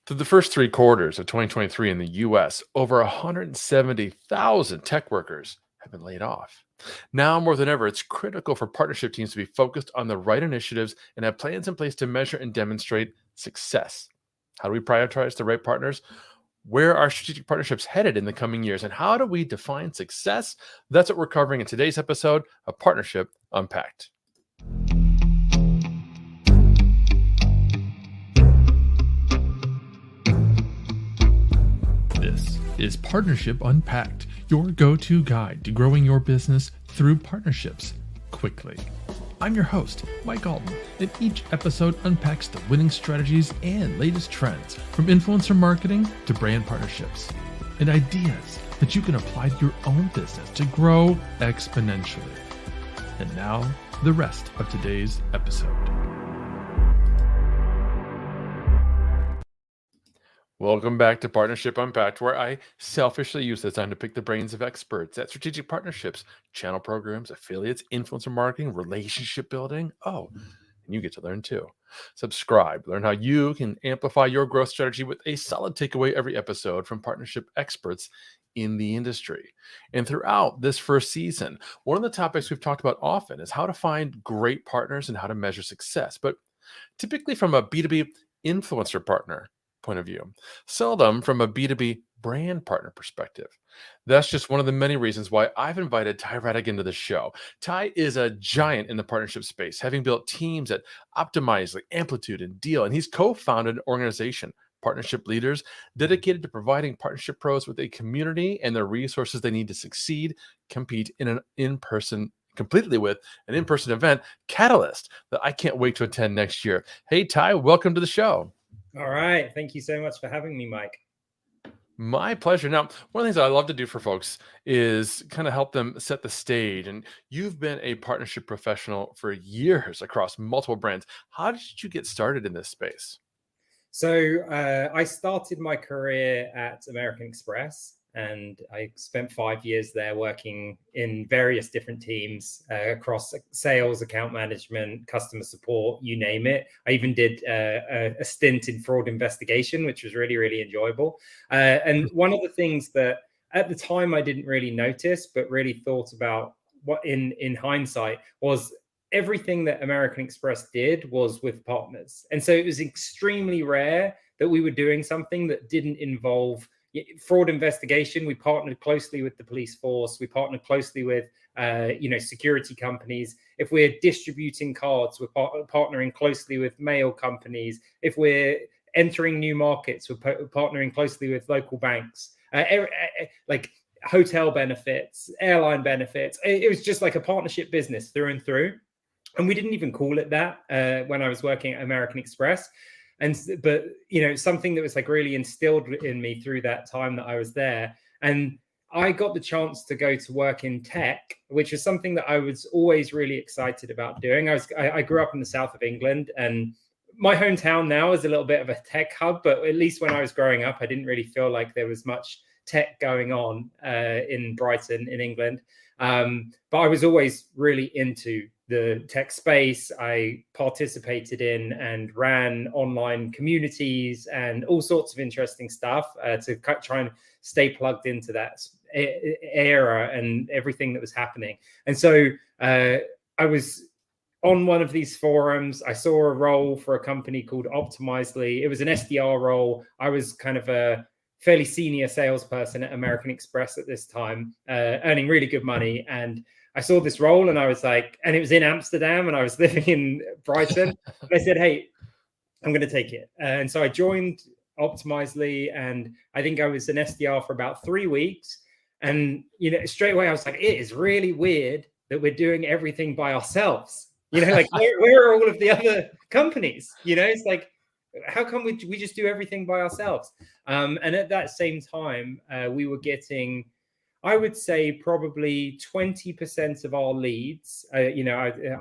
Through the first three quarters of 2023 in the US, over 170,000 tech workers have been laid off. Now more than ever, it's critical for partnership teams to be focused on the right initiatives and have plans in place to measure and demonstrate success. How do we prioritize the right partners? Where are strategic partnerships headed in the coming years? And how do we define success? That's what we're covering in today's episode of Partnership Unpacked. This is Partnership Unpacked, your go-to guide to growing your business through partnerships quickly. I'm your host, Mike Allton, and each episode unpacks the winning strategies and latest trends from influencer marketing to brand partnerships and ideas that you can apply to your own business to grow exponentially. And now, the rest of today's episode. Welcome back to Partnership Unpacked, where I selfishly use this time to pick the brains of experts at strategic partnerships, channel programs, affiliates, influencer marketing, relationship building. Oh, and you get to learn too. Subscribe, learn how you can amplify your growth strategy with a solid takeaway every episode from partnership experts in the industry. And throughout this first season, one of the topics we've talked about often is how to find great partners and how to measure success, but typically from a B2B influencer partner point of view, seldom from a B2B brand partner perspective. That's just one of the many reasons why I've invited Tai Rattigan to the show. Tai is a giant in the partnership space, having built teams at Optimizely, Amplitude and Deel, and he's co-founded an organization, Partnership Leaders, dedicated to providing partnership pros with a community and the resources they need to succeed, compete in an in-person completely with an in-person event, Catalyst, that I can't wait to attend next year. Hey, Tai, welcome to the show. All right. Thank you so much for having me, Mike. My pleasure. Now, one of the things I love to do for folks is kind of help them set the stage. And you've been a partnership professional for years across multiple brands. How did you get started in this space? So I started my career at American Express, and I spent 5 years there working in various different teams across sales, account management, customer support, you name it. I even did a stint in fraud investigation, which was really, really enjoyable. And one of the things that at the time I didn't really notice, but really thought about what in hindsight was everything that American Express did was with partners. And so it was extremely rare that we were doing something that didn't involve fraud investigation. We partnered closely with the police force. We partnered closely with, security companies. If we're distributing cards, we're partnering closely with mail companies. If we're entering new markets, we're partnering closely with local banks, like hotel benefits, airline benefits. It was just like a partnership business through and through. And we didn't even call it that when I was working at American Express. But something that was like really instilled in me through that time that I was there. And I got the chance to go to work in tech, which is something that I was always really excited about doing. I grew up in the south of England, and my hometown now is a little bit of a tech hub, but at least when I was growing up, I didn't really feel like there was much tech going on in Brighton in England. But I was always really into the tech space. I participated in and ran online communities and all sorts of interesting stuff to try and stay plugged into that era and everything that was happening. And so I was on one of these forums. I saw a role for a company called Optimizely. It was an SDR role. I was kind of a fairly senior salesperson at American Express at this time, earning really good money. And I saw this role and I was like, and it was in Amsterdam and I was living in Brighton. And I said, hey, I'm going to take it. And so I joined Optimizely, and I think I was an SDR for about 3 weeks. And, straight away I was like, it is really weird that we're doing everything by ourselves. Like where are all of the other companies? It's like, how come we just do everything by ourselves? And at that same time, we were getting, I would say, probably 20% of our leads. I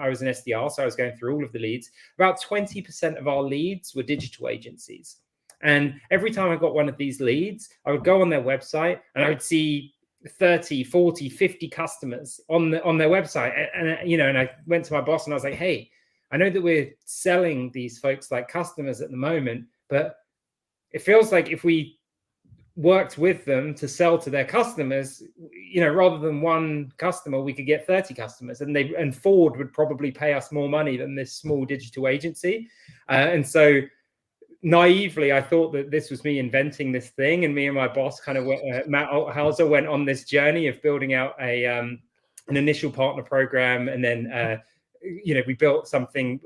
was an SDR, so I was going through all of the leads. About 20% of our leads were digital agencies. And every time I got one of these leads, I would go on their website and I would see 30, 40, 50 customers on their website. And I went to my boss and I was like, hey, I know that we're selling these folks like customers at the moment, but it feels like if we worked with them to sell to their customers, rather than one customer, we could get 30 customers, and Ford would probably pay us more money than this small digital agency. And so naively, I thought that this was me inventing this thing, and me and my boss kind of Matt Hauser went on this journey of building out an initial partner program, and then we built something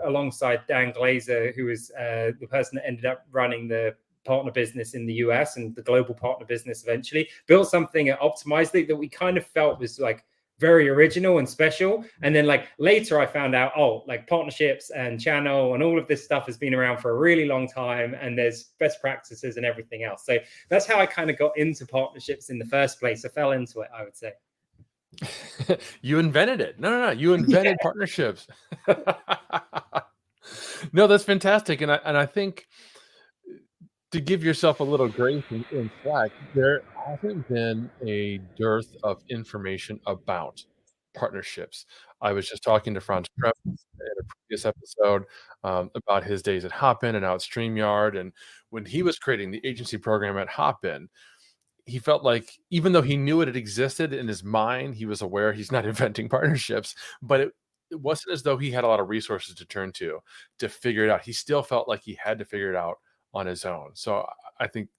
alongside Dan Glazer, who was the person that ended up running the partner business in the US and the global partner business eventually. Built something at Optimizely that we kind of felt was like very original and special. And then like later I found out, like partnerships and channel and all of this stuff has been around for a really long time, and there's best practices and everything else. So that's how I kind of got into partnerships in the first place. I fell into it, I would say. You invented it. No. You invented partnerships. No, that's fantastic. And I think to give yourself a little grace in fact, there hasn't been a dearth of information about partnerships. I was just talking to Franz Krebs in a previous episode about his days at Hopin and now at StreamYard. And when he was creating the agency program at Hopin, he felt like even though he knew it existed in his mind, he was aware he's not inventing partnerships, but it wasn't as though he had a lot of resources to turn to figure it out. He still felt like he had to figure it out on his own. So I think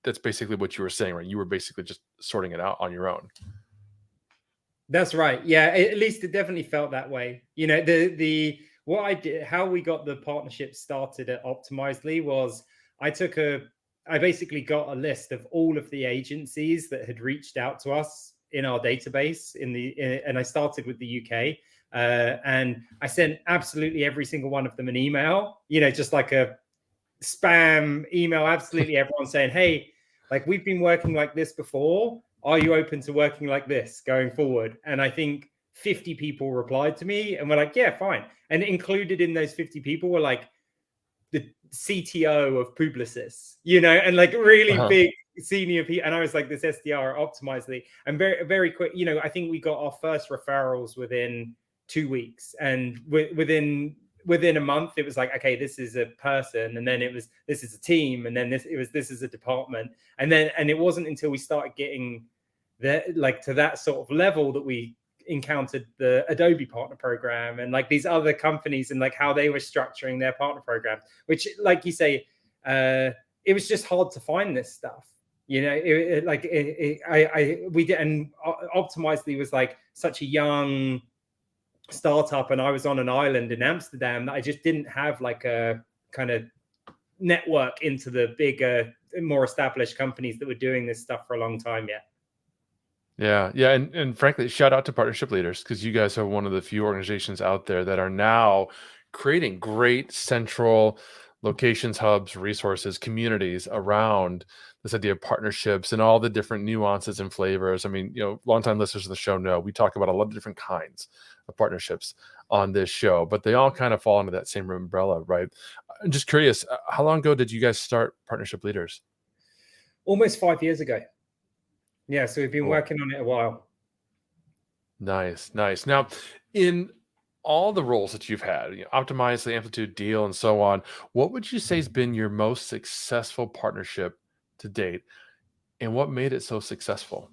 that's basically what you were saying, right? You were basically just sorting it out on your own. That's right. Yeah, at least it definitely felt that way. What I did, how we got the partnership started at Optimizely was I basically got a list of all of the agencies that had reached out to us in our database and I started with the UK. And I sent absolutely every single one of them an email, just like a spam email, absolutely everyone saying, hey, like we've been working like this before. Are you open to working like this going forward? And I think 50 people replied to me and were like, yeah, fine. And included in those 50 people were like the CTO of Publicis, and like really big senior people. And I was like this SDR at Optimizely, and very, very quick, I think we got our first referrals within 2 weeks, and within a month, it was like, okay, this is a person. And then this is a team. And then this is a department. And it wasn't until we started getting to that sort of level that we encountered the Adobe partner program and like these other companies and like how they were structuring their partner programs, which like you say, it was just hard to find this stuff. We did, and Optimizely was like such a young startup, and I was on an island in Amsterdam that I just didn't have like a kind of network into the bigger, more established companies that were doing this stuff for a long time yet. Yeah. And frankly, shout out to partnership leaders, because you guys are one of the few organizations out there that are now creating great central locations, hubs, resources, communities around this idea of partnerships and all the different nuances and flavors. I mean, longtime listeners of the show know we talk about a lot of different kinds of partnerships on this show, but they all kind of fall under that same umbrella, right? I'm just curious, how long ago did you guys start Partnership Leaders? Almost 5 years ago. Yeah, so we've been working on it a while. Nice. Now, in all the roles that you've had, Optimizely, Amplitude, Deel, and so on, what would you say has been your most successful partnership to date, and what made it so successful?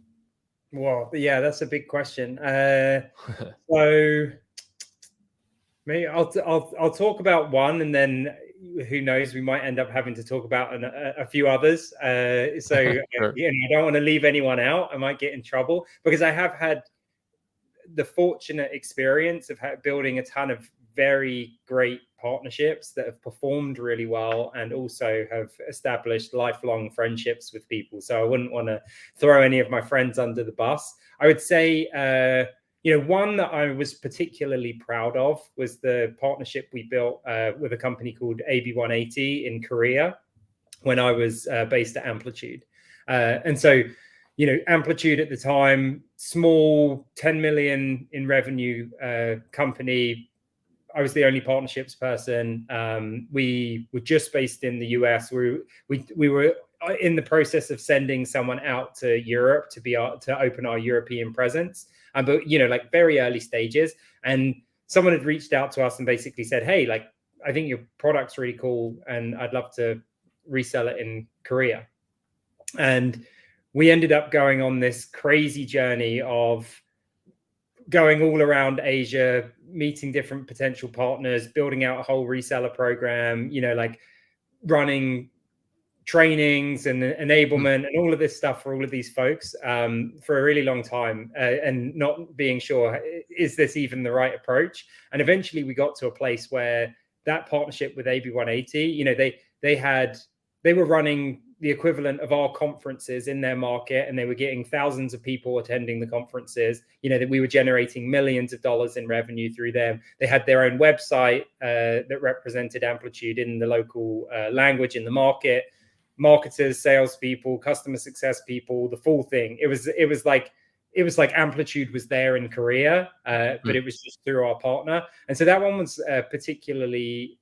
Well, yeah, that's a big question. So maybe I'll talk about one, and then who knows, we might end up having to talk about a few others. So Sure. I don't want to leave anyone out. I might get in trouble, because I have had the fortunate experience of building a ton of very great partnerships that have performed really well, and also have established lifelong friendships with people. So I wouldn't want to throw any of my friends under the bus. I would say, one that I was particularly proud of was the partnership we built with a company called AB180 in Korea when I was based at Amplitude. And so, Amplitude at the time, small, 10 million in revenue company. I was the only partnerships person. We were just based in the US. We were in the process of sending someone out to Europe to open our European presence. But like very early stages, and someone had reached out to us and basically said, hey, like, I think your product's really cool, and I'd love to reseller in Korea. And we ended up going on this crazy journey of going all around Asia, meeting different potential partners, building out a whole reseller program, like running trainings and enablement and all of this stuff for all of these folks for a really long time, and not being sure, is this even the right approach? And eventually we got to a place where that partnership with AB180, they were running the equivalent of our conferences in their market, and they were getting thousands of people attending the conferences, that we were generating millions of dollars in revenue through them. They had their own website that represented Amplitude in the local language in the market, marketers, salespeople, customer success people, the full thing. It was like Amplitude was there in Korea, but it was just through our partner. And so that one was a particularly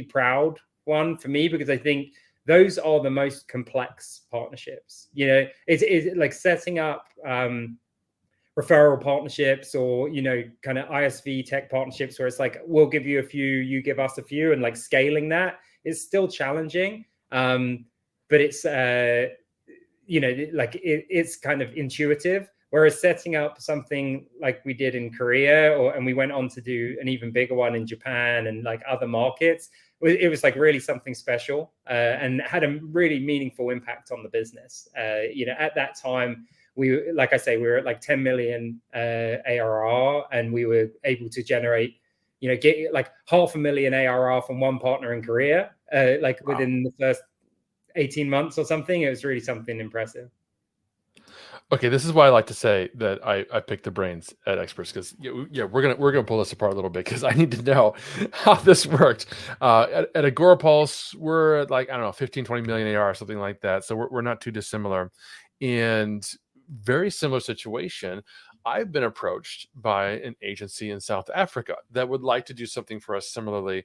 proud one for me, because I think those are the most complex partnerships. It's like setting up referral partnerships, or kind of ISV tech partnerships, where it's like, we'll give you a few, you give us a few, and like scaling that is still challenging. But it's it's kind of intuitive. Whereas setting up something like we did in Korea, and we went on to do an even bigger one in Japan and like other markets, it was like really something special, and had a really meaningful impact on the business. At that time, we were at like 10 million ARR, and we were able to generate, get like 500,000 ARR from one partner in Korea, within the first 18 months or something. It was really something impressive. Okay, this is why I like to say that I pick the brains at experts, because we're gonna pull this apart a little bit, because I need to know how this worked. At Agorapulse, we're at like, I don't know, 15, 20 million AR or something like that. So we're not too dissimilar. And very similar situation. I've been approached by an agency in South Africa that would like to do something for us similarly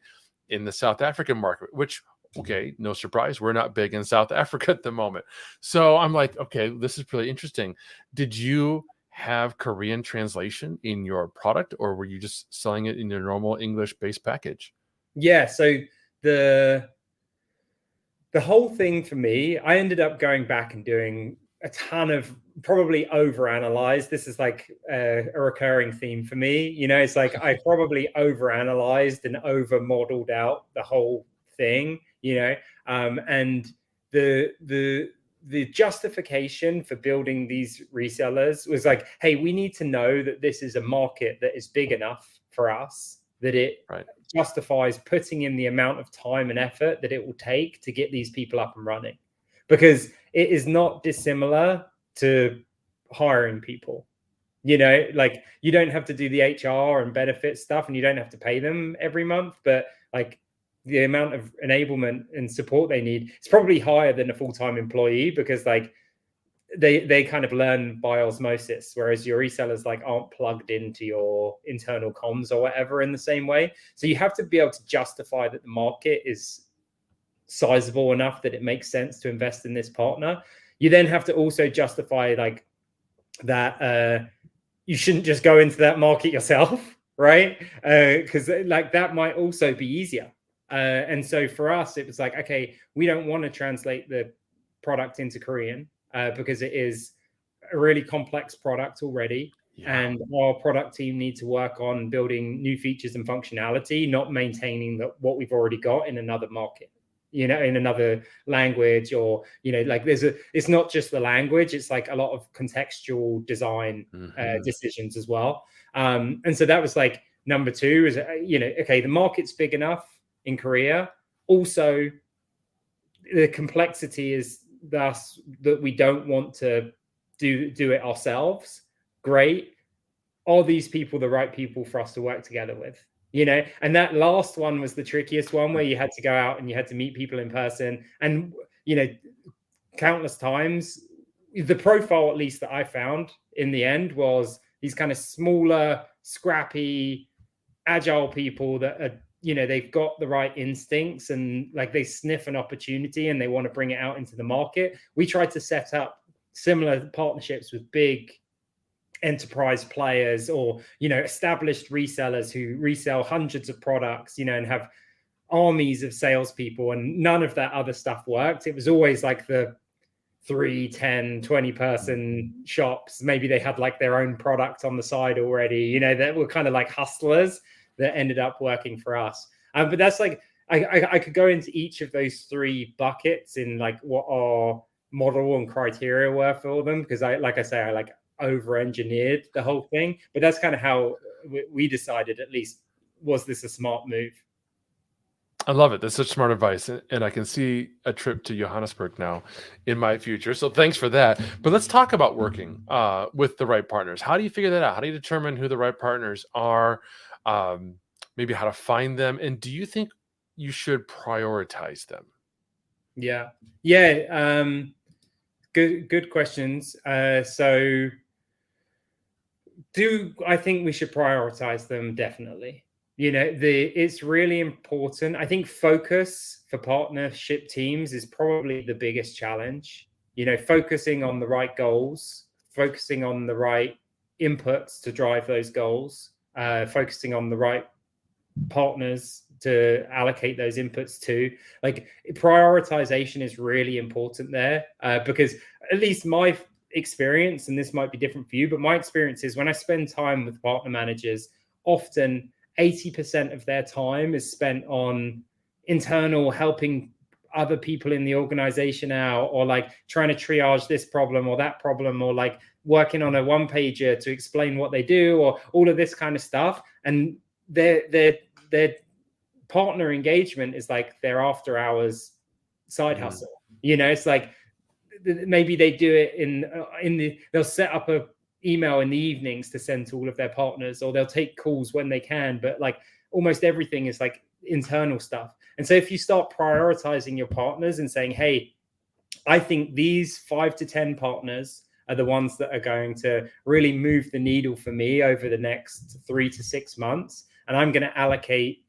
in the South African market, which, okay, no surprise, we're not big in South Africa at the moment. So I'm like, okay, this is pretty interesting. Did you have Korean translation in your product, or were you just selling it in your normal English-based package? Yeah, so the whole thing for me, I ended up going back and doing a ton of, probably overanalyzed. This is like a recurring theme for me. It's like I probably overanalyzed and over modeled out the whole thing. And the justification for building these resellers was like, hey, we need to know that this is a market that is big enough for us that it justifies putting in the amount of time and effort that it will take to get these people up and running, because it is not dissimilar to hiring people. Like, you don't have to do the HR and benefit stuff, and you don't have to pay them every month, but like the amount of enablement and support they need, it's probably higher than a full-time employee, because like they kind of learn by osmosis, whereas your resellers like aren't plugged into your internal comms or whatever in the same way. So you have to be able to justify that the market is sizable enough that it makes sense to invest in this partner. You then have to also justify like that you shouldn't just go into that market yourself, right? Because like that might also be easier. And so for us, it was like, okay, we don't want to translate the product into Korean because it is a really complex product already. Yeah. And our product team need to work on building new features and functionality, not maintaining what we've already got in another market, in another language, or, like it's not just the language, it's like a lot of contextual design decisions as well. And so that was like number two is, okay, the market's big enough in Korea. Also, the complexity is thus that we don't want to do it ourselves. Great. Are these people the right people for us to work together with? And that last one was the trickiest one, where you had to go out and you had to meet people in person. And, countless times, the profile, at least that I found in the end, was these kind of smaller, scrappy, agile people that are, they've got the right instincts, and like they sniff an opportunity and they want to bring it out into the market. We tried to set up similar partnerships with big enterprise players, or, established resellers who resell hundreds of products, and have armies of salespeople, and none of that other stuff worked. It was always like the 3, 10, 20 person shops. Maybe they had like their own product on the side already, you know, that were kind of like hustlers that ended up working for us. But that's like, I could go into each of those 3 buckets in like what our model and criteria were for them, because I like over-engineered the whole thing. But that's kind of how we decided, at least, was this a smart move? I love it. That's such smart advice. And I can see a trip to Johannesburg now in my future. So thanks for that. But let's talk about working with the right partners. How do you figure that out? How do you determine who the right partners are? Maybe how to find them? And do you think you should prioritize them? Yeah. Good questions. So I think we should prioritize them? Definitely. You know, it's really important. I think focus for partnership teams is probably the biggest challenge. You know, focusing on the right goals, focusing on the right inputs to drive those goals, focusing on the right partners to allocate those inputs to. Like, prioritization is really important there, because at least my experience, and this might be different for you, but my experience is when I spend time with partner managers, often 80% of their time is spent on internal, helping other people in the organization out, or like trying to triage this problem or that problem, or like working on a one-pager to explain what they do, or all of this kind of stuff. And their partner engagement is like their after hours side hustle. You know, it's like maybe they do it they'll set up a email in the evenings to send to all of their partners, or they'll take calls when they can, but like almost everything is like internal stuff. And so if you start prioritizing your partners and saying, hey, I think these 5 to 10 partners are the ones that are going to really move the needle for me over the next 3 to 6 months, and I'm going to allocate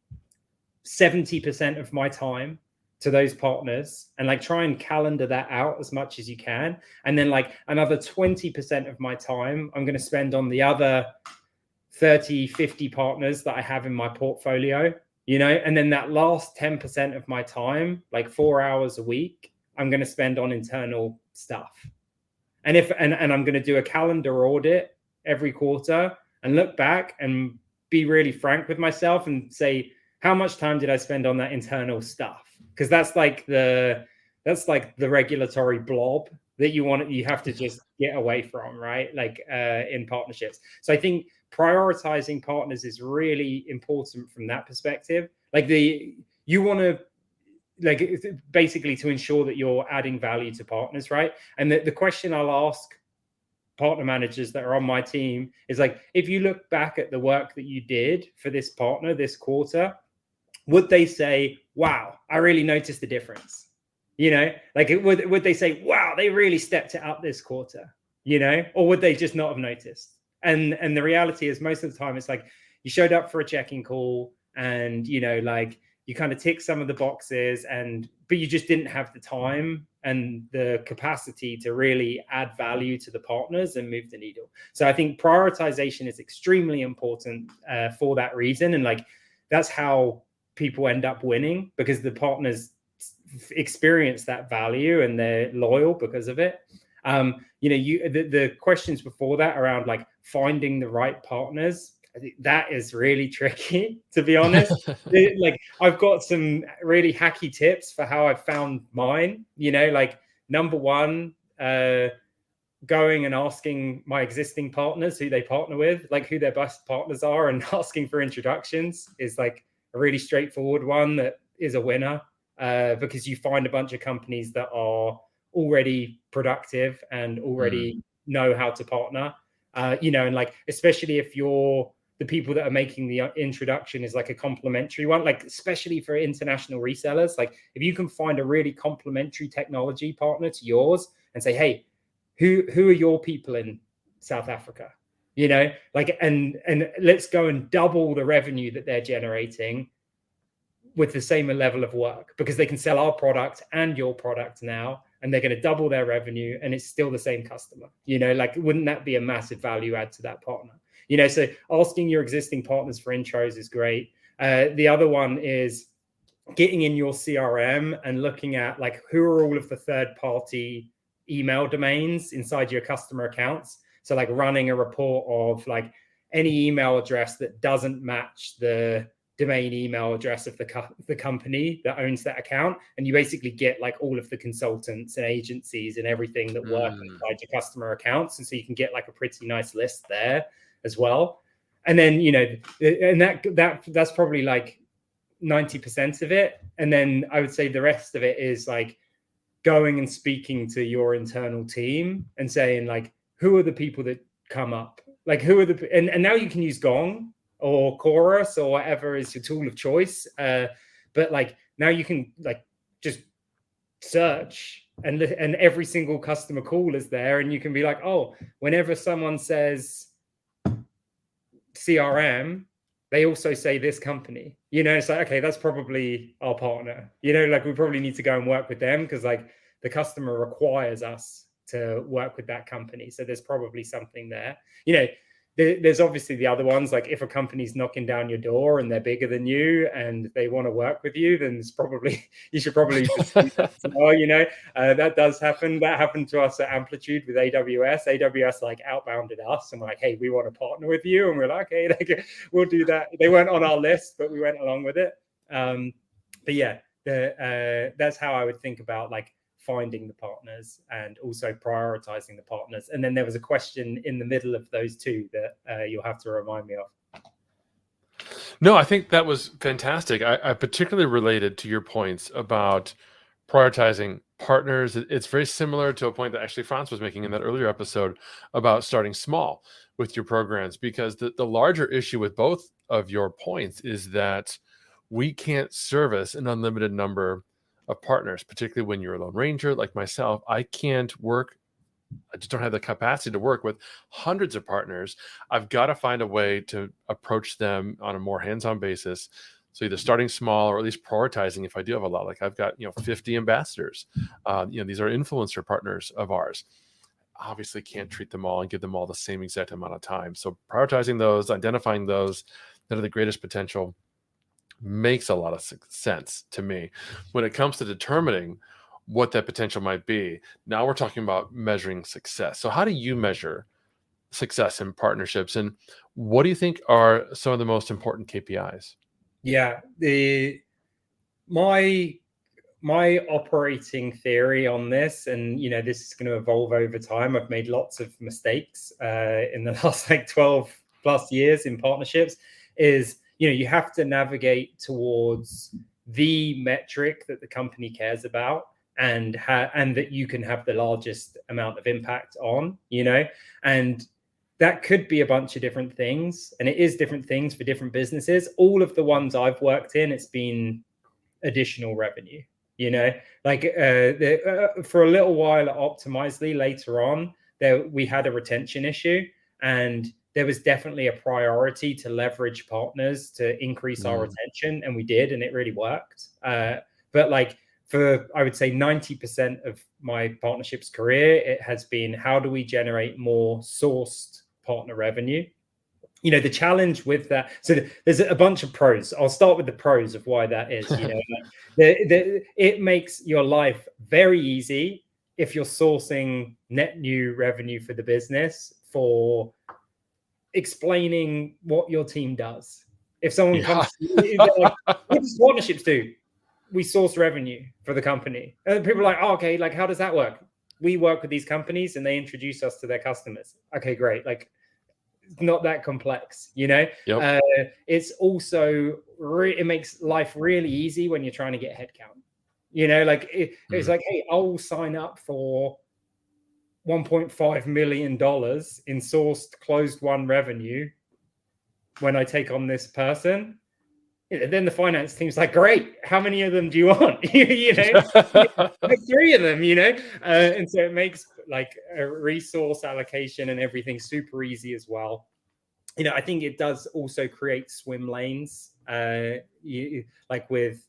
70% of my time to those partners, and like try and calendar that out as much as you can. And then like another 20% of my time I'm going to spend on the other 30, 50 partners that I have in my portfolio, you know. And then that last 10% of my time, like 4 hours a week, I'm going to spend on internal stuff. And I'm going to do a calendar audit every quarter and look back and be really frank with myself and say, how much time did I spend on that internal stuff? Because that's like the regulatory blob that you have to just get away from, right? Like in partnerships. So I think prioritizing partners is really important from that perspective. Like you want to, like, basically to ensure that you're adding value to partners, right? And the question I'll ask partner managers that are on my team is like, if you look back at the work that you did for this partner this quarter, would they say, wow, I really noticed the difference? You know, like would they say, wow, they really stepped it up this quarter, you know? Or would they just not have noticed? And the reality is, most of the time it's like you showed up for a check-in call and, you know, like you kind of tick some of the boxes, but you just didn't have the time and the capacity to really add value to the partners and move the needle. So I think prioritization is extremely important for that reason. And like, that's how people end up winning, because the partners experience that value and they're loyal because of it. You know, the questions before that around like finding the right partners, I think that is really tricky, to be honest. Like, I've got some really hacky tips for how I've found mine. You know, like, number one, going and asking my existing partners who they partner with, like who their best partners are, and asking for introductions is like a really straightforward one that is a winner, because you find a bunch of companies that are already productive and already know how to partner, you know, and like, especially if you're the people that are making the introduction is like a complementary one, like especially for international resellers, like if you can find a really complementary technology partner to yours and say, hey, who are your people in South Africa? You know, like, and let's go and double the revenue that they're generating with the same level of work, because they can sell our product and your product now, and they're going to double their revenue, and it's still the same customer. You know, like, wouldn't that be a massive value add to that partner? You know, so asking your existing partners for intros is great. The other one is getting in your CRM and looking at like who are all of the third-party email domains inside your customer accounts. So like running a report of like any email address that doesn't match the domain email address of the company that owns that account. And you basically get like all of the consultants and agencies and everything that work inside your customer accounts. And so you can get like a pretty nice list there as well. And then, you know, and that's probably like 90% of it. And then I would say the rest of it is like going and speaking to your internal team and saying like, who are the people that come up? Like who are the, and now you can use Gong or Chorus or whatever is your tool of choice. But like now you can like just search and every single customer call is there. And you can be like, oh, whenever someone says CRM, they also say this company, you know, it's like, okay, that's probably our partner, you know, like we probably need to go and work with them because like the customer requires us to work with that company. So there's probably something there, you know. There's obviously the other ones, like if a company's knocking down your door and they're bigger than you and they want to work with you, then it's probably, you should probably just you know, that does happen. That happened to us at Amplitude with AWS. AWS like outbounded us and we're like, hey, we want to partner with you. And we're like, okay, like, we'll do that. They weren't on our list, but we went along with it. But yeah, that's how I would think about like finding the partners and also prioritizing the partners. And then there was a question in the middle of those two that you'll have to remind me of. No, I think that was fantastic. I particularly related to your points about prioritizing partners. It's very similar to a point that actually Franz was making in that earlier episode about starting small with your programs, because the larger issue with both of your points is that we can't service an unlimited number of partners, particularly when you're a lone ranger like myself. I just don't have the capacity to work with hundreds of partners. I've got to find a way to approach them on a more hands-on basis. So either starting small or at least prioritizing if I do have a lot. Like I've got 50 ambassadors. These are influencer partners of ours. Obviously can't treat them all and give them all the same exact amount of time. So prioritizing those, identifying those that are the greatest potential makes a lot of sense to me. When it comes to determining what that potential might be, now we're talking about measuring success. So how do you measure success in partnerships, and what do you think are some of the most important KPIs? Yeah, my operating theory on this, and this is going to evolve over time. I've made lots of mistakes in the last like 12 plus years in partnerships, is you have to navigate towards the metric that the company cares about and that you can have the largest amount of impact on, and that could be a bunch of different things, and it is different things for different businesses. All of the ones I've worked in, it's been additional revenue, for a little while at Optimizely later on, we had a retention issue, and there was definitely a priority to leverage partners to increase our retention, and we did, and it really worked. But like for, I would say 90% of my partnerships career, it has been, how do we generate more sourced partner revenue? The challenge with that, so there's a bunch of pros. I'll start with the pros of why that is. It makes your life very easy if you're sourcing net new revenue for the business, for explaining what your team does. If someone comes, what does partnerships do? We source revenue for the company. And people are like, oh, okay, like how does that work? We work with these companies and they introduce us to their customers. Okay, great. Like, not that complex, Yep. It's also it makes life really easy when you're trying to get headcount. It's like, hey, I'll sign up for $1.5 million in sourced closed won revenue when I take on this person. Then the finance team's like, great, how many of them do you want? 3 of them, and so it makes like a resource allocation and everything super easy as well. I think it does also create swim lanes, like with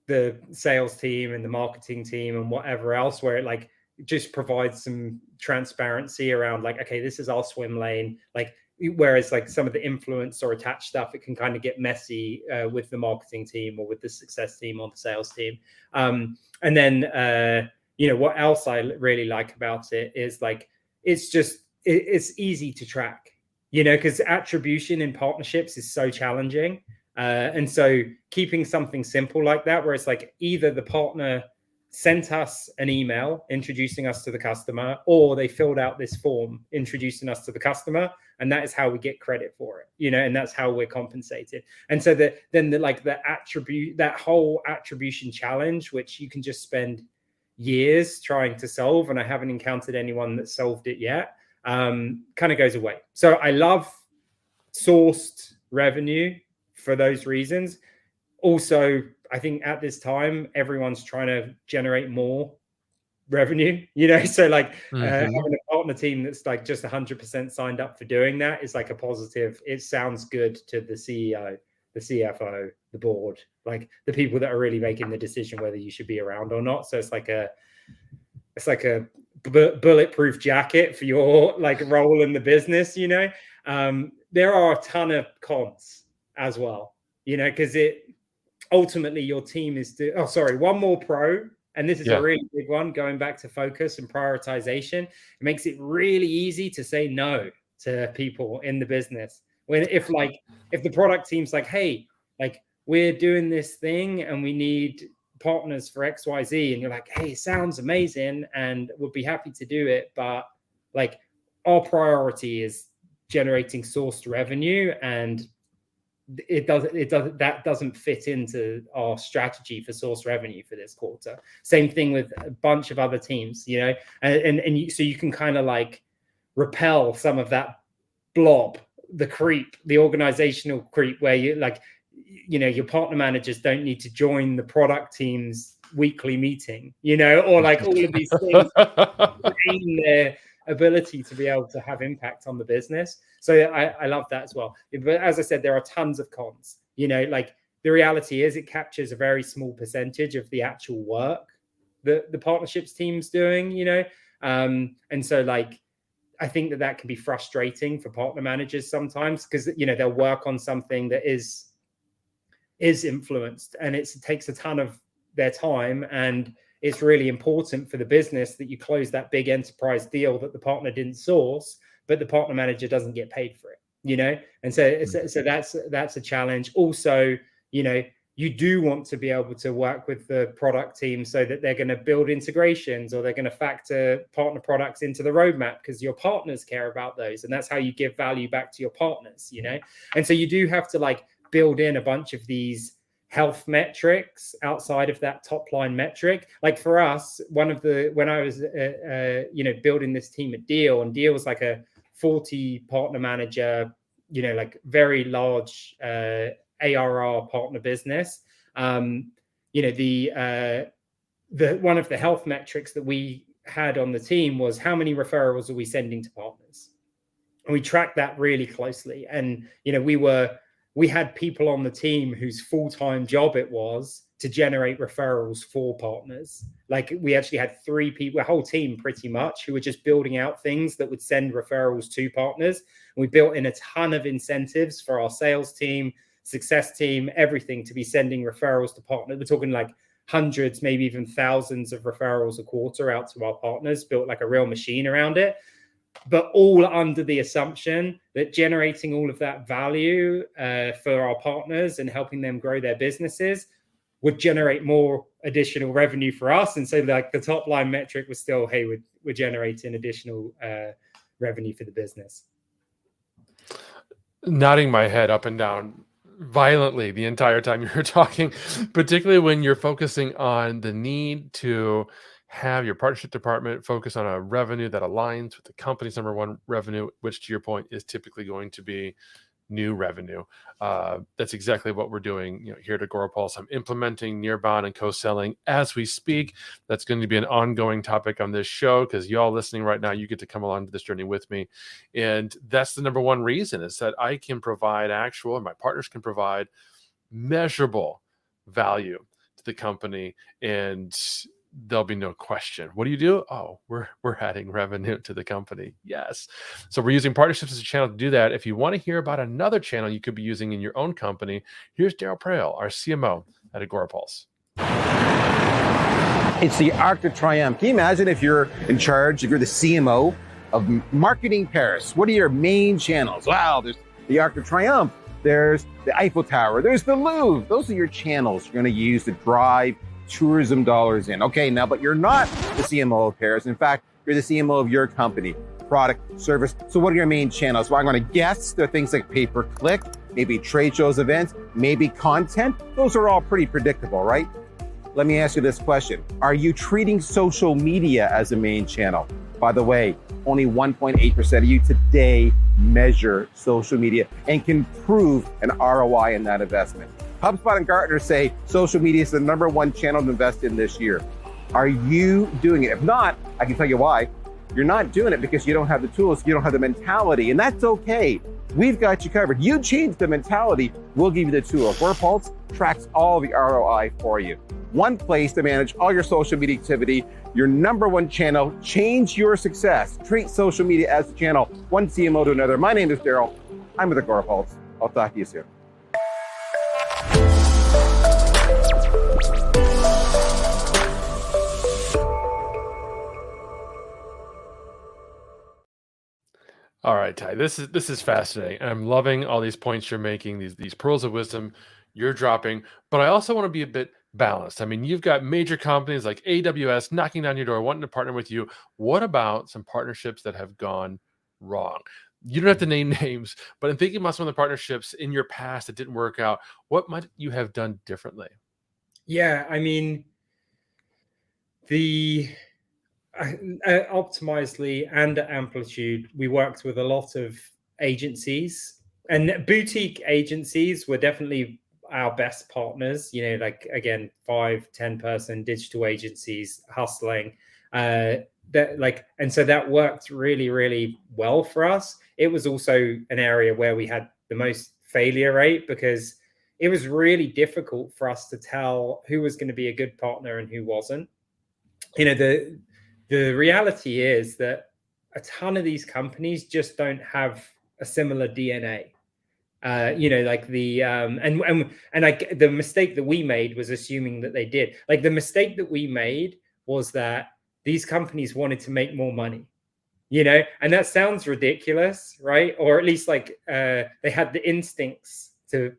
the sales team and the marketing team and whatever else, where it like just provides some transparency around like, okay, this is our swim lane. Like whereas like some of the influence or attached stuff, it can kind of get messy with the marketing team or with the success team or the sales team. And then what else I really like about it is like it's easy to track, because attribution in partnerships is so challenging. And so keeping something simple like that, where it's like either the partner sent us an email introducing us to the customer, or they filled out this form introducing us to the customer, and that is how we get credit for it, and that's how we're compensated. And so that whole attribution challenge, which you can just spend years trying to solve, and I haven't encountered anyone that solved it yet, kind of goes away. So I love sourced revenue for those reasons. Also, I think at this time, everyone's trying to generate more revenue, so like having a partner team that's like just 100% signed up for doing that is like a positive. It sounds good to the CEO, the CFO, the board, like the people that are really making the decision whether you should be around or not. So it's like a bulletproof jacket for your like role in the business. There are a ton of cons as well, because ultimately your team is one more pro, and this is a really big one, going back to focus and prioritization. It makes it really easy to say no to people in the business if the product team's like, hey, like we're doing this thing and we need partners for XYZ, and you're like, hey, sounds amazing and would be happy to do it, but like our priority is generating sourced revenue, and that doesn't fit into our strategy for source revenue for this quarter. Same thing with a bunch of other teams, so you can kind of like repel some of that blob, the creep, the organizational creep, where you like, your partner managers don't need to join the product team's weekly meeting, or like all of these things in their ability to be able to have impact on the business. So I love that as well. But as I said, there are tons of cons, like the reality is it captures a very small percentage of the actual work that the partnerships team's doing, and so like, I think that can be frustrating for partner managers sometimes, because, they'll work on something that is influenced, and it takes a ton of their time, and it's really important for the business that you close that big enterprise deal that the partner didn't source, but the partner manager doesn't get paid for it, and so that's a challenge. Also, you do want to be able to work with the product team so that they're going to build integrations, or they're going to factor partner products into the roadmap, because your partners care about those, and that's how you give value back to your partners, and so you do have to like build in a bunch of these health metrics outside of that top line metric. Like for us, when I was building this team at Deel, and Deel was like a 40 partner manager, like very large ARR partner business. The one of the health metrics that we had on the team was how many referrals are we sending to partners, and we tracked that really closely. And we had people on the team whose full-time job it was to generate referrals for partners. Like we actually had 3 people, a whole team pretty much, who were just building out things that would send referrals to partners. And we built in a ton of incentives for our sales team, success team, everything, to be sending referrals to partners. We're talking like hundreds, maybe even thousands of referrals a quarter out to our partners, built like a real machine around it. But all under the assumption that generating all of that value for our partners and helping them grow their businesses would generate more additional revenue for us. And so like the top line metric was still, hey, we're generating additional revenue for the business. Nodding my head up and down violently the entire time you were talking, particularly when you're focusing on the need to have your partnership department focus on a revenue that aligns with the company's number one revenue, which to your point is typically going to be new revenue. That's exactly what we're doing here at AgoraPulse. I'm implementing nearbound and co-selling as we speak. That's going to be an ongoing topic on this show, because y'all listening right now, you get to come along to this journey with me. And that's the number one reason, is that I can provide actual, and my partners can provide measurable value to the company. And there'll be no question. What do? Oh, we're adding revenue to the company. Yes. So we're using partnerships as a channel to do that. If you want to hear about another channel you could be using in your own company, here's Daryl Prale, our CMO at Agorapulse. It's the Arc de Triomphe. Can you imagine if you're in charge, if you're the CMO of Marketing Paris? What are your main channels? Wow, there's the Arc de Triomphe, there's the Eiffel Tower, there's the Louvre. Those are your channels you're going to use to drive tourism dollars in. Okay, now, but you're not the CMO of Paris. In fact, you're the CMO of your company, product, service. So what are your main channels? Well, I'm going to guess there are things like pay-per-click, maybe trade shows, events, maybe content. Those are all pretty predictable, right? Let me ask you this question. Are you treating social media as a main channel? By the way, only 1.8% of you today measure social media and can prove an ROI in that investment. HubSpot and Gartner say social media is the #1 channel to invest in this year. Are you doing it? If not, I can tell you why. You're not doing it because you don't have the tools, you don't have the mentality, and that's okay. We've got you covered. You change the mentality, we'll give you the tools. Agorapulse tracks all the ROI for you. One place to manage all your social media activity, your #1 channel. Change your success. Treat social media as a channel, one CMO to another. My name is Daryl. I'm with Agorapulse. I'll talk to you soon. All right, Tai, this is fascinating. I'm loving all these points you're making, these pearls of wisdom you're dropping, but I also want to be a bit balanced. I mean, you've got major companies like AWS knocking down your door, wanting to partner with you. What about some partnerships that have gone wrong? You don't have to name names, but in thinking about some of the partnerships in your past that didn't work out, what might you have done differently? Yeah, I mean, the Optimizely and Amplitude, we worked with a lot of agencies, and boutique agencies were definitely our best partners. You know, like, again, 5-10 person digital agencies hustling. And so that worked really, really well for us. It was also an area where we had the most failure rate because it was really difficult for us to tell who was going to be a good partner and who wasn't. You know, the reality is that a ton of these companies just don't have a similar DNA. You know, like the mistake that we made was assuming that they did. Like, the mistake that we made was that these companies wanted to make more money, you know, and that sounds ridiculous, right? Or at least like they had the instincts to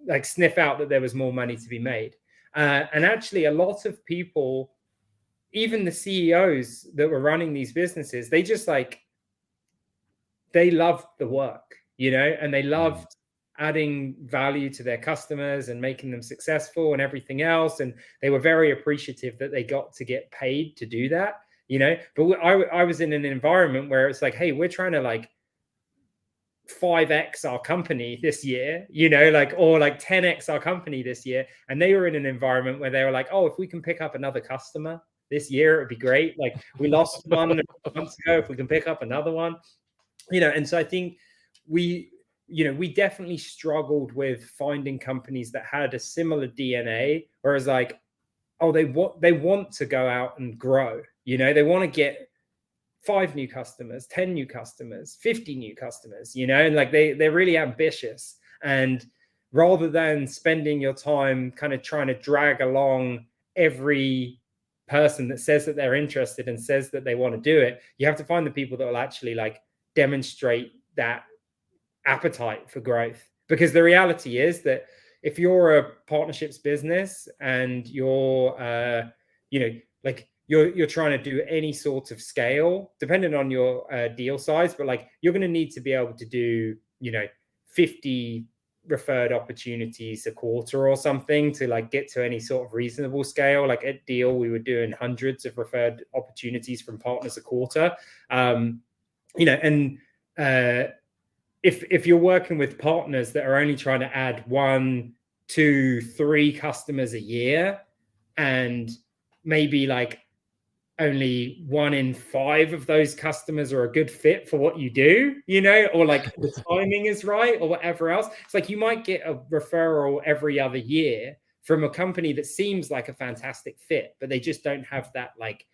like sniff out that there was more money to be made. And actually, a lot of people, even the CEOs that were running these businesses, they just they loved the work, you know, and they loved adding value to their customers and making them successful and everything else. And they were very appreciative that they got to get paid to do that, you know. But I was in an environment where it's like, hey, we're trying to 5x our company this year, you know, or 10x our company this year. And they were in an environment where they were like, oh, if we can pick up another customer this year, it would be great. Like, we lost one months ago, if we can pick up another one, you know. And so I think we definitely struggled with finding companies that had a similar DNA, whereas they want to go out and grow, you know, they want to get 5 new customers, 10 new customers, 50 new customers, you know, and they're really ambitious. And rather than spending your time kind of trying to drag along every person that says that they're interested and says that they want to do it, you have to find the people that will actually demonstrate that appetite for growth. Because the reality is that if you're a partnerships business and you're you're trying to do any sort of scale, depending on your deal size, but you're going to need to be able to do 50 referred opportunities a quarter or something to get to any sort of reasonable scale. Like, at Deel, we were doing hundreds of referred opportunities from partners a quarter. If you're working with partners that are only trying to add 1, 2, 3 customers a year, and maybe only 1 in 5 of those customers are a good fit for what you do, you know, or the timing is right or whatever else, it's you might get a referral every other year from a company that seems like a fantastic fit, but they just don't have that like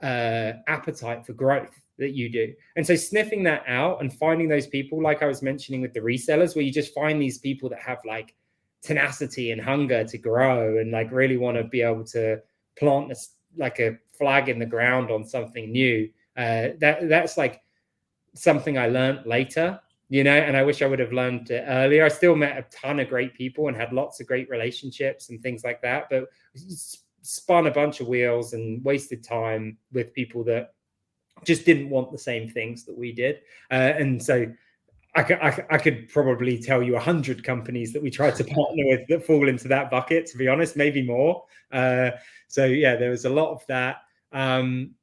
appetite for growth that you do. And so sniffing that out and finding those people, like I was mentioning with the resellers, where you just find these people that have like tenacity and hunger to grow and like really want to be able to plant like a flag in the ground on something new. That's like something I learned later, you know, and I wish I would have learned it earlier. I still met a ton of great people and had lots of great relationships and things like that, but spun a bunch of wheels and wasted time with people that just didn't want the same things that we did. And so I could probably tell you 100 companies that we tried to partner with that fall into that bucket, to be honest, maybe more. So yeah, there was a lot of that.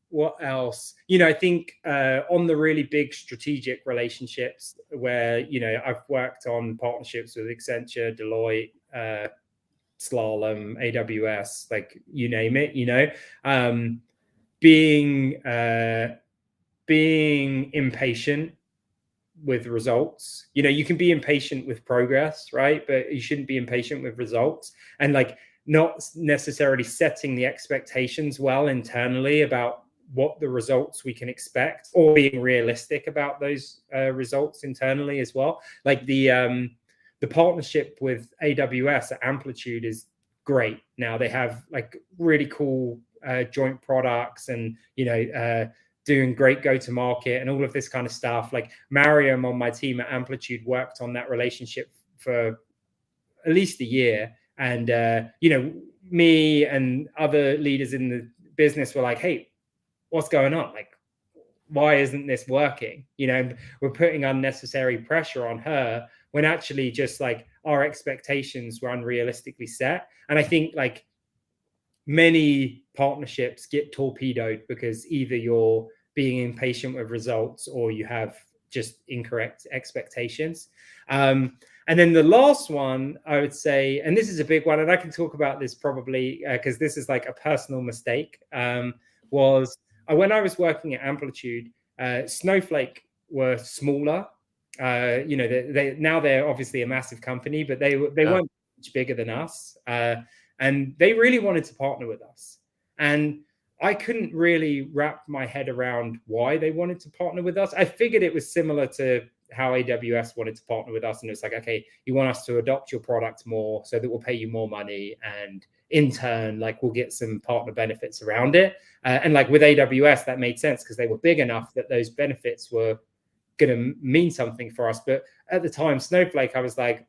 What else? You know, I think on the really big strategic relationships where, you know, I've worked on partnerships with Accenture, Deloitte, Slalom, AWS, like you name it, you know, being impatient with results. You know, you can be impatient with progress, right? But you shouldn't be impatient with results, and like not necessarily setting the expectations well internally about what the results we can expect, or being realistic about those results internally as well. Like the partnership with AWS at Amplitude is great. Now they have like really cool joint products and, you know, doing great go-to-market and all of this kind of stuff. Like Mariam on my team at Amplitude worked on that relationship for at least a year. And, you know, me and other leaders in the business were like, hey, what's going on? Like, why isn't this working? You know, we're putting unnecessary pressure on her when actually just like our expectations were unrealistically set. And I think like many partnerships get torpedoed because either you're being impatient with results or you have just incorrect expectations. And then the last one, I would say, and this is a big one, and I can talk about this probably because this is like a personal mistake, was when I was working at Amplitude, Snowflake were smaller. You know, now they're obviously a massive company, but they weren't much bigger than us. And they really wanted to partner with us. And I couldn't really wrap my head around why they wanted to partner with us. I figured it was similar to how AWS wanted to partner with us. And it's like, okay, you want us to adopt your product more so that we'll pay you more money. And in turn, like we'll get some partner benefits around it. And like with AWS, that made sense because they were big enough that those benefits were going to mean something for us. But at the time, Snowflake, I was like,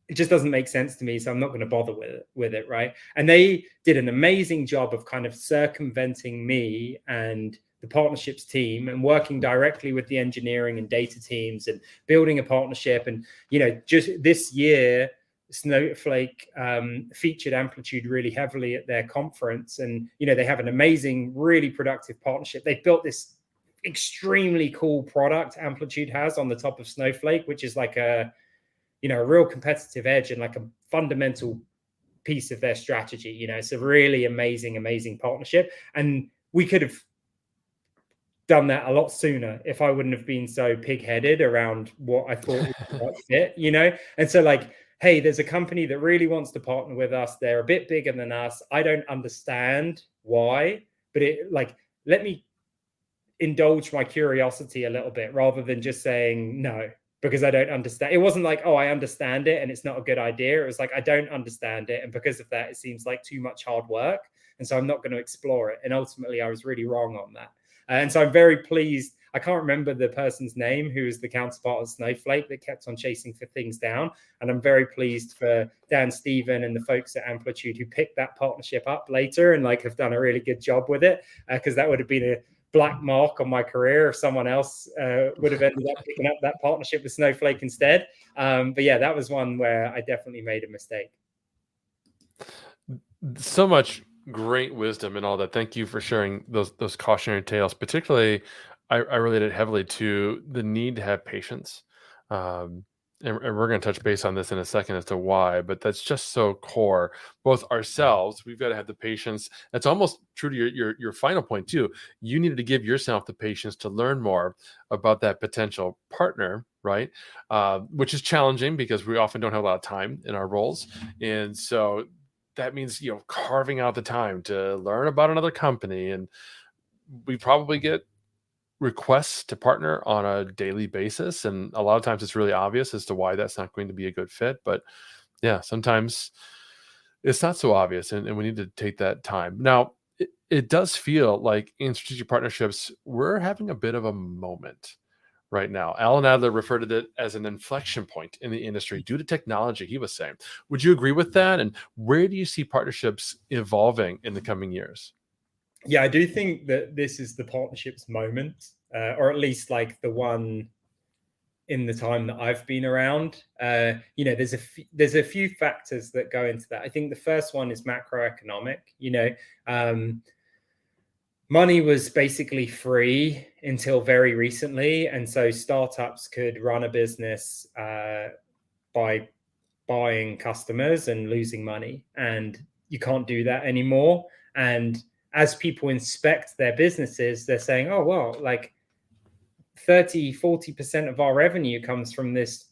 it just doesn't make sense to me, so I'm not going to bother with it, right? And they did an amazing job of kind of circumventing me and the partnerships team and working directly with the engineering and data teams and building a partnership. And, you know, just this year, Snowflake featured Amplitude really heavily at their conference. And, you know, they have an amazing, really productive partnership. They've built this extremely cool product Amplitude has on the top of Snowflake, which is like a, you know, a real competitive edge and like a fundamental piece of their strategy. You know, it's a really amazing partnership. And we could have done that a lot sooner if I wouldn't have been so pig-headed around what I thought was the right fit, you know? And so like, hey, there's a company that really wants to partner with us. They're a bit bigger than us. I don't understand why, but it like, let me indulge my curiosity a little bit rather than just saying no, because I don't understand. It wasn't like, oh, I understand it and it's not a good idea. It was like, I don't understand it. And because of that, it seems like too much hard work. And so I'm not going to explore it. And ultimately, I was really wrong on that. And so I'm very pleased. I can't remember the person's name who was the counterpart of Snowflake that kept on chasing for things down. And I'm very pleased for Dan Stephen and the folks at Amplitude who picked that partnership up later and like have done a really good job with it, because that would have been a black mark on my career if someone else would have ended up picking up that partnership with Snowflake instead. But yeah, that was one where I definitely made a mistake. So much great wisdom and all that. Thank you for sharing those cautionary tales. Particularly, I related heavily to the need to have patience. and we're going to touch base on this in a second as to why, but that's just so core. Both ourselves, we've got to have the patience. That's almost true to your final point too. You needed to give yourself the patience to learn more about that potential partner, right? Which is challenging because we often don't have a lot of time in our roles, and so that means carving out the time to learn about another company. And we probably get requests to partner on a daily basis, and a lot of times it's really obvious as to why that's not going to be a good fit. But yeah, sometimes it's not so obvious, and we need to take that time. Now it does feel like in strategic partnerships we're having a bit of a moment right now. Alan Adler referred to it as an inflection point in the industry due to technology, he was saying. Would you agree with that? And where do you see partnerships evolving in the coming years? Yeah, I do think that this is the partnerships moment, or at least like the one in the time that I've been around. There's a few factors that go into that. I think the first one is macroeconomic. Money was basically free until very recently, and so startups could run a business by buying customers and losing money, and you can't do that anymore. And as people inspect their businesses, they're saying, oh, well, like 30-40% of our revenue comes from this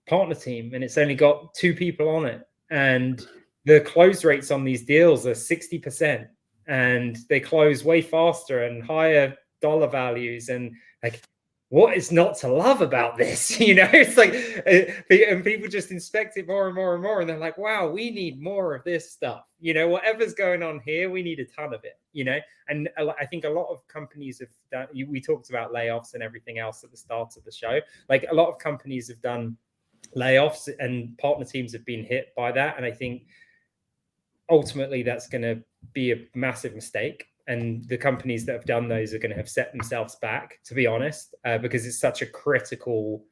partner team, and it's only got 2 people on it. And the close rates on these deals are 60%, and they close way faster and higher dollar values. And like, what is not to love about this? It's like, and people just inspect it more and more and more. And they're like, wow, we need more of this stuff. Whatever's going on here, we need a ton of it, And I think a lot of companies have done, we talked about layoffs and everything else at the start of the show. Like a lot of companies have done layoffs, and partner teams have been hit by that. And I think ultimately that's going to be a massive mistake. And the companies that have done those are going to have set themselves back, to be honest, because it's such a critical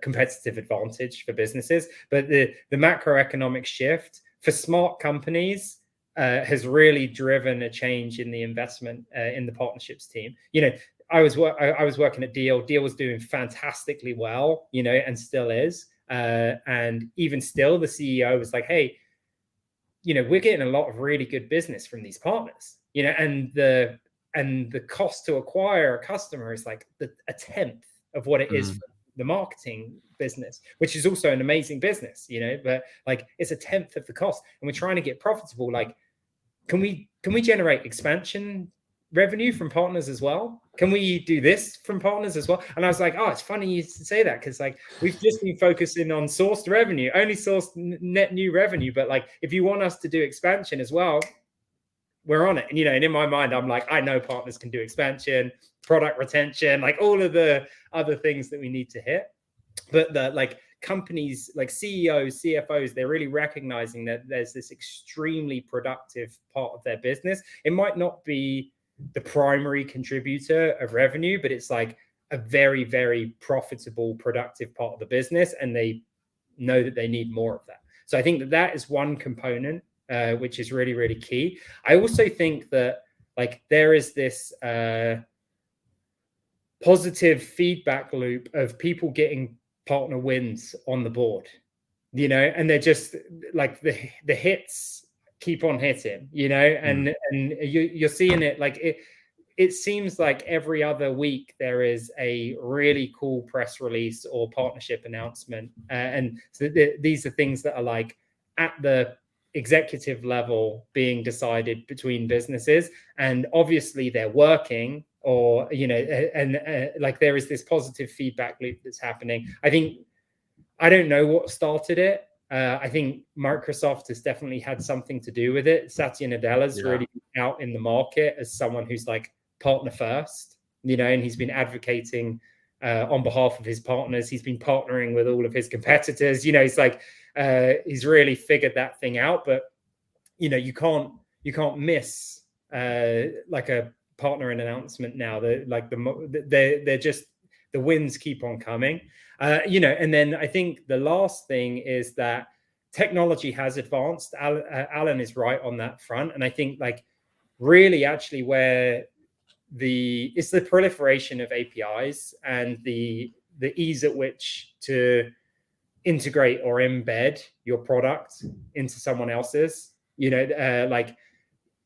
competitive advantage for businesses. But the macroeconomic shift for smart companies has really driven a change in the investment in the partnerships team. I was working at Deel. Deel was doing fantastically well, and still is. And even still, the CEO was like, hey, we're getting a lot of really good business from these partners, and the cost to acquire a customer is like a tenth of what it is for the marketing business, which is also an amazing business, but like it's a tenth of the cost, and we're trying to get profitable. Like, can we generate expansion revenue from partners as well? Can we do this from partners as well? And I was like, oh, it's funny you say that, because like we've just been focusing on sourced revenue, only sourced net new revenue. But like, if you want us to do expansion as well, we're on it. And and in my mind, I'm like, I know partners can do expansion, product retention, like all of the other things that we need to hit. But the like companies, like CEOs, CFOs, they're really recognizing that there's this extremely productive part of their business. It might not be the primary contributor of revenue, but it's like a very, very profitable, productive part of the business, and they know that they need more of that. So I think that is one component which is really, really key. I also think that like there is this positive feedback loop of people getting partner wins on the board, and they're just like the hits keep on hitting, and you're seeing it. Like it seems like every other week there is a really cool press release or partnership announcement, and so these are things that are like at the executive level being decided between businesses, and obviously they're working, or like there is this positive feedback loop that's happening. I don't know what started it. I think Microsoft has definitely had something to do with it. Satya Nadella's really out in the market as someone who's like partner first, and he's been advocating on behalf of his partners. He's been partnering with all of his competitors. He's like he's really figured that thing out. But you can't miss like a partner announcement now. They're just, the wins keep on coming. And then I think the last thing is that technology has advanced. Alan is right on that front. And I think like really actually where it's the proliferation of APIs and the ease at which to integrate or embed your product into someone else's. Like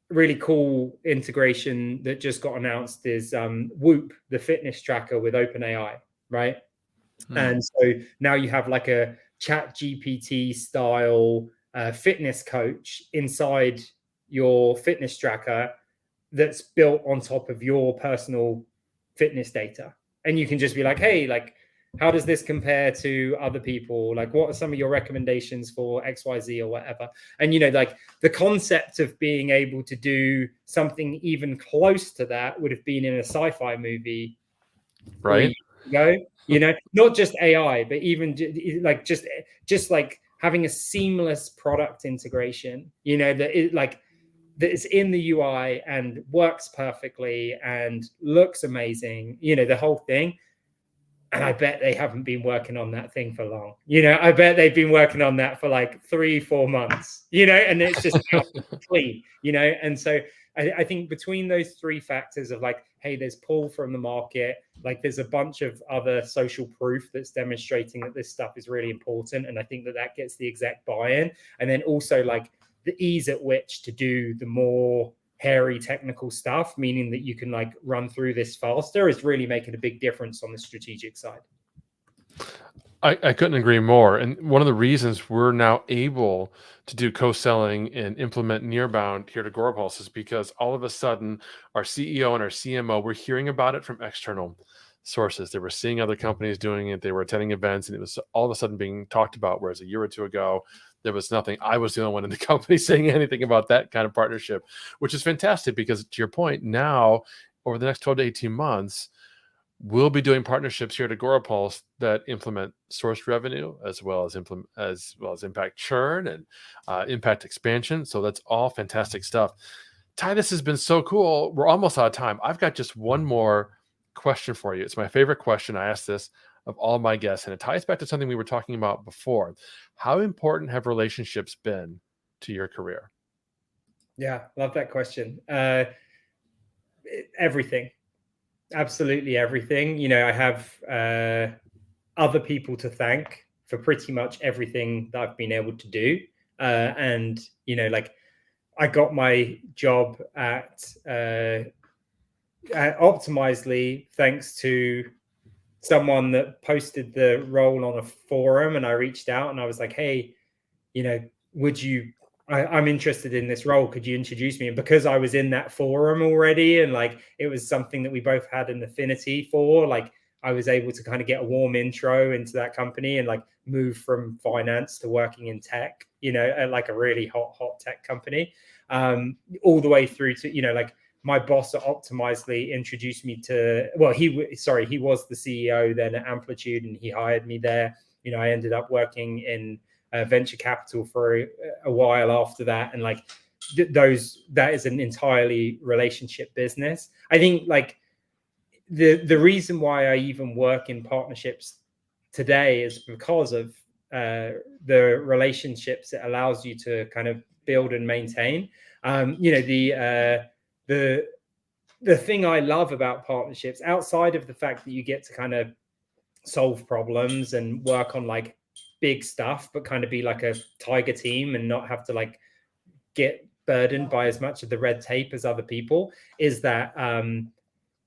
really cool integration that just got announced is Whoop, the fitness tracker with OpenAI, right? And so now you have like a chat GPT style fitness coach inside your fitness tracker that's built on top of your personal fitness data. And you can just be like, hey, like, how does this compare to other people? Like, what are some of your recommendations for XYZ or whatever? And, like the concept of being able to do something even close to that would have been in a sci-fi movie. Right. Not just AI, but even like just like having a seamless product integration, that is in the UI and works perfectly and looks amazing, the whole thing. And I bet they haven't been working on that thing for long. I bet they've been working on that for like 3-4 months, and it's just clean, And so I think between those three factors of like, hey, there's pull from the market, like there's a bunch of other social proof that's demonstrating that this stuff is really important. And I think that gets the exec buy-in. And then also like the ease at which to do the more hairy technical stuff, meaning that you can like run through this faster, is really making a big difference on the strategic side. I couldn't agree more. And one of the reasons we're now able to do co-selling and implement Nearbound here at Agorapulse is because all of a sudden our CEO and our CMO were hearing about it from external sources. They were seeing other companies doing it. They were attending events, and it was all of a sudden being talked about. Whereas a year or two ago, there was nothing. I was the only one in the company saying anything about that kind of partnership, which is fantastic because, to your point, now over the next 12 to 18 months, we'll be doing partnerships here at Agorapulse that implement source revenue as well as impact churn and impact expansion. So that's all fantastic stuff. Tai, this has been so cool. We're almost out of time. I've got just one more question for you. It's my favorite question. I ask this of all my guests, and it ties back to something we were talking about before. How important have relationships been to your career? Yeah, love that question. Everything. Absolutely everything. I have other people to thank for pretty much everything that I've been able to do. And, like I got my job at Optimizely thanks to someone that posted the role on a forum, and I reached out and I was like, hey, I'm interested in this role. Could you introduce me? And because I was in that forum already, and like it was something that we both had an affinity for, like I was able to kind of get a warm intro into that company and like move from finance to working in tech, at like a really hot tech company, all the way through to, like my boss at Optimizely introduced me to, he was the CEO then at Amplitude, and he hired me there. I ended up working in venture capital for a while after that, and like that is an entirely relationship business. I think like the reason why I even work in partnerships today is because of the relationships it allows you to kind of build and maintain. The thing I love about partnerships, outside of the fact that you get to kind of solve problems and work on like big stuff, but kind of be like a tiger team and not have to like get burdened by as much of the red tape as other people, is that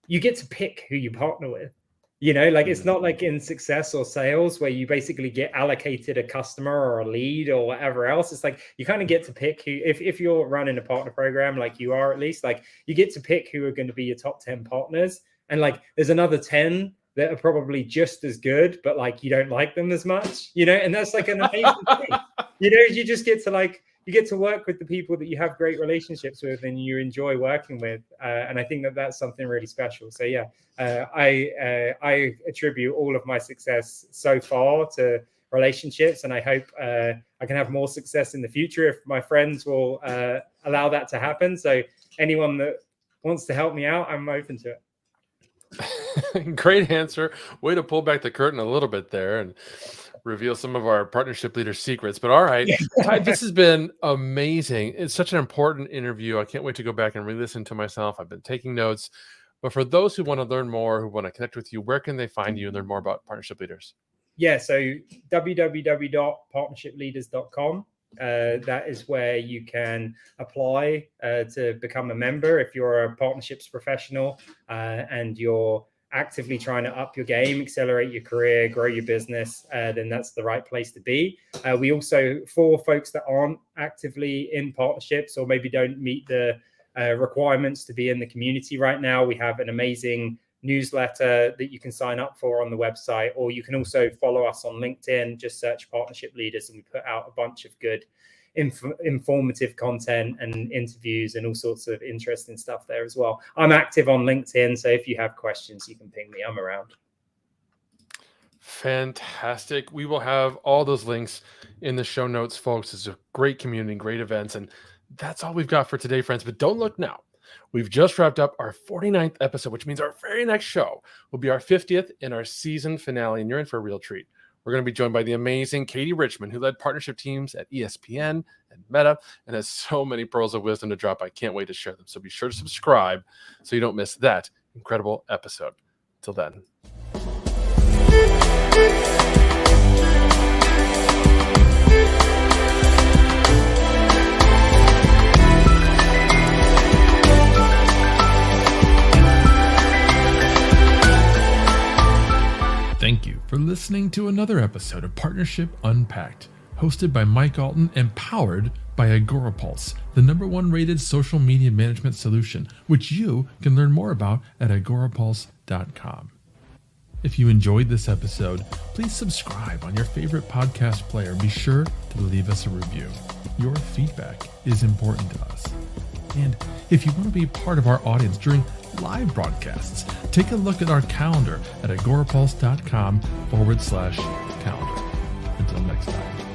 you get to pick who you partner with. It's not like in success or sales where you basically get allocated a customer or a lead or whatever else. It's like you kind of get to pick who, if you're running a partner program, like you are at least, like you get to pick who are going to be your top 10 partners. And like there's another 10 that are probably just as good, but like you don't like them as much, and that's like an amazing thing. You just get to like, you get to work with the people that you have great relationships with and you enjoy working with. And I think that that's something really special. So yeah, I attribute all of my success so far to relationships, and I hope I can have more success in the future if my friends will allow that to happen. So anyone that wants to help me out, I'm open to it. Great answer. Way to pull back the curtain a little bit there and reveal some of our partnership leader secrets. But all right, Tai, this has been amazing. It's such an important interview. I can't wait to go back and re-listen to myself. I've been taking notes. But for those who want to learn more, who want to connect with you, where can they find you and learn more about partnership leaders? So www.partnershipleaders.com. That is where you can apply to become a member if you're a partnerships professional and you're actively trying to up your game, accelerate your career, grow your business, then that's the right place to be. We also, for folks that aren't actively in partnerships or maybe don't meet the requirements to be in the community right now, we have an amazing newsletter that you can sign up for on the website, or you can also follow us on LinkedIn. Just search Partnership Leaders and we put out a bunch of good informative content and interviews and all sorts of interesting stuff there as well. I'm active on LinkedIn, so if you have questions, you can ping me. I'm around. Fantastic. We will have all those links in the show notes, folks. It's a great community, great events, and that's all we've got for today, friends. But don't look now. We've just wrapped up our 49th episode, which means our very next show will be our 50th in our season finale, and you're in for a real treat. We're going to be joined by the amazing Katie Richmond, who led partnership teams at ESPN and Meta and has so many pearls of wisdom to drop. I can't wait to share them. So be sure to subscribe so you don't miss that incredible episode. Till then. Thank you for listening to another episode of Partnership Unpacked, hosted by Mike Allton and powered by AgoraPulse, the #1 rated social media management solution, which you can learn more about at agorapulse.com. If you enjoyed this episode, please subscribe on your favorite podcast player and be sure to leave us a review. Your feedback is important to us. And if you want to be part of our audience during live broadcasts, take a look at our calendar at agorapulse.com/calendar. Until next time.